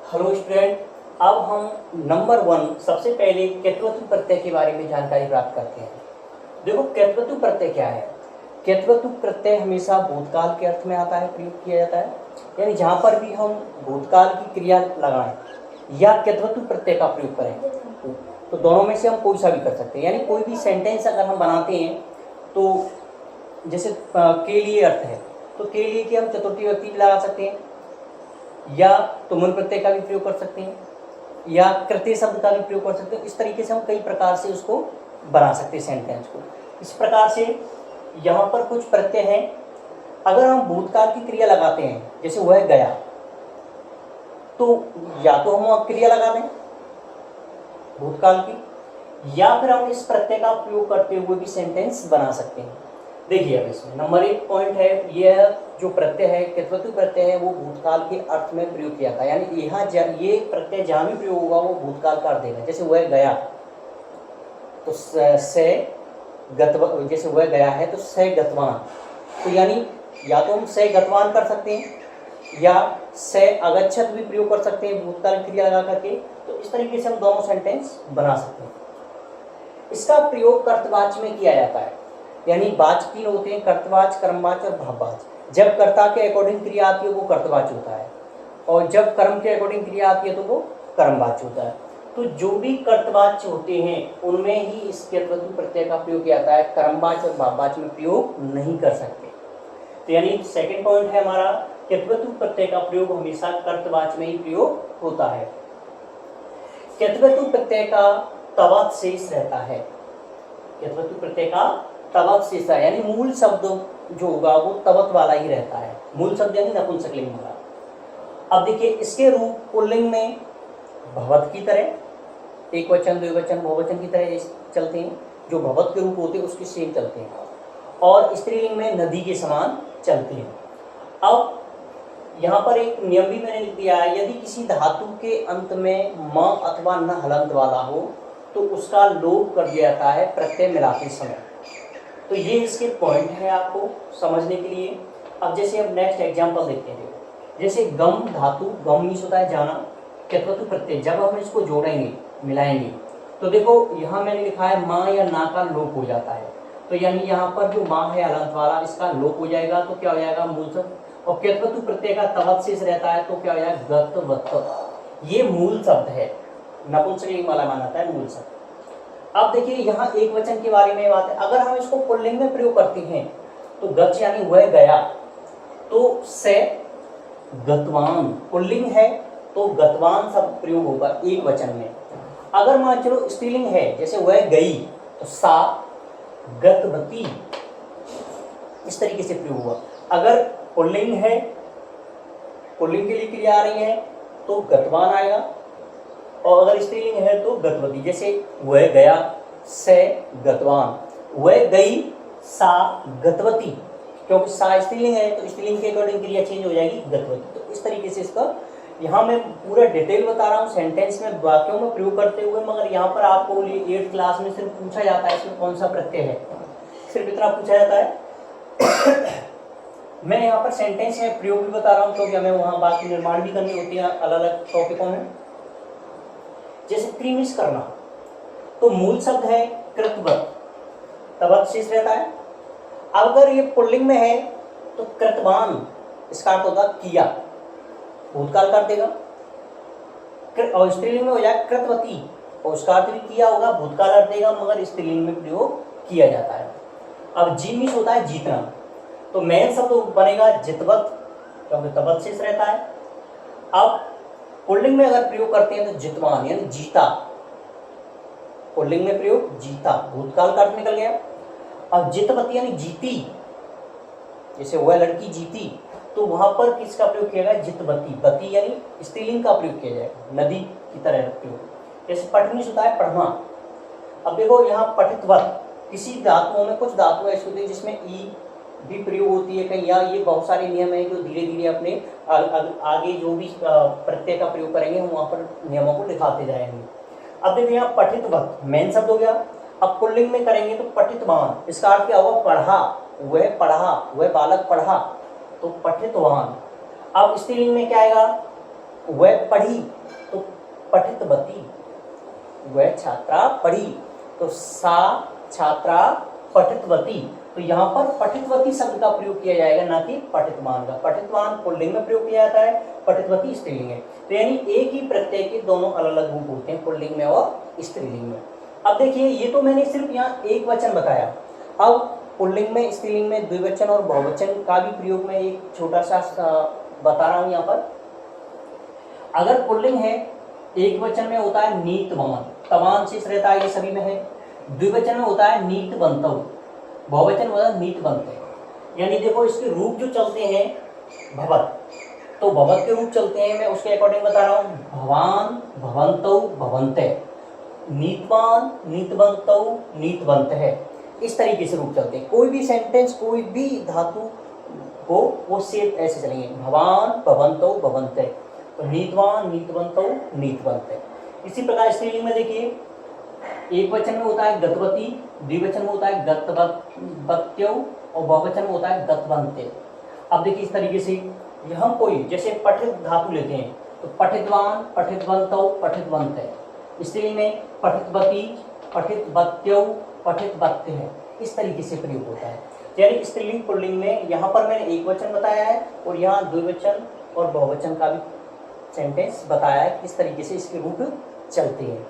Hello student. अब हम number 1 सबसे पहले केतवतु प्रत्यय के बारे में जानकारी प्राप्त करते हैं। देखो केतवतु प्रत्यय क्या है। केतवतु प्रत्यय हमेशा भूतकाल के अर्थ में आता है, प्रयोग किया जाता है। यानी जहाँ पर भी हम भूतकाल की क्रिया लगाएं या केतवतु प्रत्यय का प्रयोग करें तो दोनों में से हम कोई सा भी कर सकते हैं। यानी कोई भी सेंटेंस अगर हम बनाते हैं तो जैसे के लिए अर्थ है तो के लिए कि हम चतुर्थी विभक्ति भी लगा सकते हैं या तुमुल प्रत्यय का भी प्रयोग कर सकते हैं या कृत्य शब्द का भी प्रयोग कर सकते हैं। इस तरीके से हम कई प्रकार से उसको बना सकते हैं सेंटेंस को। इस प्रकार से यहाँ पर कुछ प्रत्यय हैं। अगर हम भूतकाल की क्रिया लगाते हैं जैसे वह गया तो या तो हम क्रिया लगा दें भूतकाल की या फिर हम इस प्रत्यय का प्रयोग करते हुए भी सेंटेंस बना सकते हैं। देखिए अब इसमें नंबर 1 पॉइंट है, यह जो प्रत्यय है केतवतु प्रत्यय है वो भूतकाल के अर्थ में प्रयोग किया था। यानी यहाँ ये प्रत्यय जहाँ भी प्रयोग होगा वो भूतकाल का अर्थ देगा। जैसे वह गया तो से गतवान, जैसे वह गया है तो से गतवान, तो यानी या तो हम से गतवान कर सकते हैं या से अगच्छत भी प्रयोग कर सकते हैं भूतकाल क्रिया लगा करके। तो इस तरीके से हम दोनों सेंटेंस बना सकते हैं। इसका प्रयोग कर्तवाच्य में किया जाता है। यानी वाच्य 3 होते हैं, कर्तवाच्य, कर्मवाच्य और भाववाच्य। जब कर्ता के अकॉर्डिंग क्रिया आती है वो कर्तवाच्य होता है और जब कर्म के अकॉर्डिंग क्रिया आती है तो वो कर्मवाच्य होता है। तो जो भी कर्तवाच्य होते हैं उनमें ही इस केतवतु प्रत्यय का प्रयोग किया जाता है, कर्मवाच्य और भाववाच्य में प्रयोग नहीं कर सकते। तो यानी सेकंड पॉइंट है हमारा, केतवतु प्रत्यय का प्रयोग हमेशा कर्तवाच्य में ही प्रयोग होता है। केतवतु प्रत्यय का तवत शेष रहता है। केतवतु प्रत्यय का तवत शेष है यानी मूल शब्द जो होगा वो तवत वाला ही रहता है। मूल शब्द यानी नपुंसकलिंग वाला। अब देखिए इसके रूप पुल्लिंग में भवत की तरह एक वचन, द्विवचन, बहुवचन की तरह चलते हैं। जो भवत के रूप होते हैं उसके सेम चलते हैं और स्त्रीलिंग में नदी के समान चलते हैं। अब यहाँ पर एक नियम भी मैंने लिख दिया है, यदि किसी धातु के अंत में म अथवा न हलंत वाला हो तो उसका लोप कर दिया जाता है प्रत्यय मिलाते समय। तो ये इसके पॉइंट है आपको समझने के लिए। अब जैसे अब नेक्स्ट एग्जांपल देखते हैं। जैसे गम धातु, गम मीन्स होता है जाना, केतवतु प्रत्यय जब हम इसको जोड़ेंगे मिलाएंगे तो देखो यहाँ मैंने लिखा है माँ या ना का लोप हो जाता है। तो यानी यहाँ पर जो माँ है अलंत वाला इसका लोप हो जाएगा तो क्या हो जाएगा मूल शब्द। और केतवतु प्रत्यय का तवत शेष रहता है तो क्या हो जाएगा गतवत। ये मूल शब्द है, नपुंसकलिंग वाला माना है मूल शब्द। अब देखिए यहाँ एक वचन के बारे में बात है। अगर हम इसको पुल्लिंग में प्रयोग करते हैं तो गच यानी वह गया तो से गतवान, पुल्लिंग है तो गतवान शब्द प्रयोग होगा एक वचन में। अगर मान चलो स्त्रीलिंग है जैसे वह गई तो सा गतवती, इस तरीके से प्रयोग हुआ। अगर पुल्लिंग है, पुल्लिंग के लिए क्रिया आ रही है तो गतवान आएगा और अगर स्त्रीलिंग है तो गतवती। जैसे वह गया से गतवान, वह गई सा गतवती, क्योंकि सा स्त्रीलिंग है तो स्त्रीलिंग के अकॉर्डिंग क्रिया चेंज हो जाएगी गतवती। तो इस तरीके से इसका यहाँ मैं पूरा डिटेल बता रहा हूँ सेंटेंस में वाक्यों में प्रयोग करते हुए, मगर यहाँ पर आपको 8th क्लास में सिर्फ पूछा जाता है इसमें कौन सा प्रत्यय है, सिर्फ इतना पूछा जाता है। मैं यहाँ पर सेंटेंस में प्रयोग भी बता रहा हूँ क्योंकि हमें वहाँ बात निर्माण भी करनी होती है अलग अलग टॉपिकों में। जैसे क्रीमिश करना तो मूल शब्द है कृतवत, तवत शेष रहता है। अगर ये पुल्लिंग में है तो कृतवान, इसका अर्थ होगा किया, भूतकाल कर देगा। और स्त्रीलिंग में हो जाए कृतवती और उसका अर्थ भी किया होगा, भूतकाल अर्थ देगा, मगर स्त्रीलिंग में प्रयोग किया जाता है। अब जीमिश होता है जीतना तो मेन शब्द बनेगा जितवत क्योंकि तवत शेष रहता है। अब पुल्लिंग में अगर प्रयोग करते हैं तो जितवान यानी जीता, पुल्लिंग में प्रयोग जीता, भूतकाल का अर्थ निकल गया। अब जितवती यानी जीती, जैसे वह लड़की जीती तो वहां पर किसका प्रयोग किया जाएगा जितवती, बती यानी स्त्रीलिंग का प्रयोग किया जाएगा, नदी की तरह प्रयोग। जैसे पठनीश होता है पढ़ना। अब देखो यहाँ पठितवत, किसी धातुओं में कुछ धातुएं ऐसी होती है जिसमें ई भी प्रयोग होती है कहीं, या ये बहुत सारे नियम है जो धीरे धीरे अपने आगे जो भी प्रत्यय का प्रयोग करेंगे हम वहाँ पर नियमों को दिखाते जाएंगे। अब देखिए यहाँ पठितवत मेन शब्द हो गया। अब पुल्लिंग में करेंगे तो पठितवान, इसका अर्थ क्या होगा पढ़ा, वह पढ़ा, वह बालक पढ़ा तो पठितवान। अब स्त्रीलिंग में क्या आएगा वह पढ़ी, पठितवती, वह छात्रा पढ़ी, तो सा छात्रा पठितवती, तो यहाँ पर पठितवती शब्द का प्रयोग किया जाएगा, ना कि पठितवान का। पठितवान पुल्लिंग में प्रयोग किया जाता है, पठितवती स्त्रीलिंग है। तो यानी एक ही प्रत्यय के दोनों अलग अलग रूप होते हैं, पुल्लिंग में और स्त्रीलिंग में। अब देखिए, ये तो मैंने सिर्फ यहाँ एक वचन बताया। अब पुल्लिंग में, स्त्रीलिंग में, द्विवचन और बहुवचन का भी प्रयोग मैं एक छोटा सा बता रहा हूँ यहाँ पर। अगर पुल्लिंग है, एक वचन में होता है नीतवान, तवान शेष रहता है, ये सभी में है। द्विवचन में होता है नीतवन्तौ, बहुवचन में होता है नीतवन्ते। यानी देखो, इसके रूप जो चलते हैं भवत, तो भवत के रूप चलते हैं, मैं उसके अकॉर्डिंग बता रहा हूँ। भवान, भवन्तौ, भवन्ते, नीतवान, नीतवन्तौ, नीतवन्तः, इस तरीके से रूप चलते हैं। कोई भी सेंटेंस, कोई भी धातु हो, वो सेम ऐसे चलेंगे, भवान, भवन्तौ, भवन्ते, तो नीतवान, नीतवन्तौ, नीतवन्ते। इसी प्रकार स्त्रीलिंग में देखिए, एक वचन में होता है गतवती, द्विवचन में होता है गतवत्यौ और बहुवचन में होता है गतवन्ते। अब देखिए, इस तरीके से हम कोई जैसे पठित धातु लेते हैं, तो पठितवान, पठितवन्तौ, पठितवन्ते। स्त्रीलिंग में पठितवती, पठितवत्यौ, पठितवत्यः, इस तरीके से प्रयोग होता है। यानी स्त्रीलिंग पुल्लिंग में यहाँ पर मैंने एक वचन बताया है, और यहाँ द्विवचन और बहुवचन का भी सेंटेंस बताया है, किस तरीके से इसके रूप चलते हैं।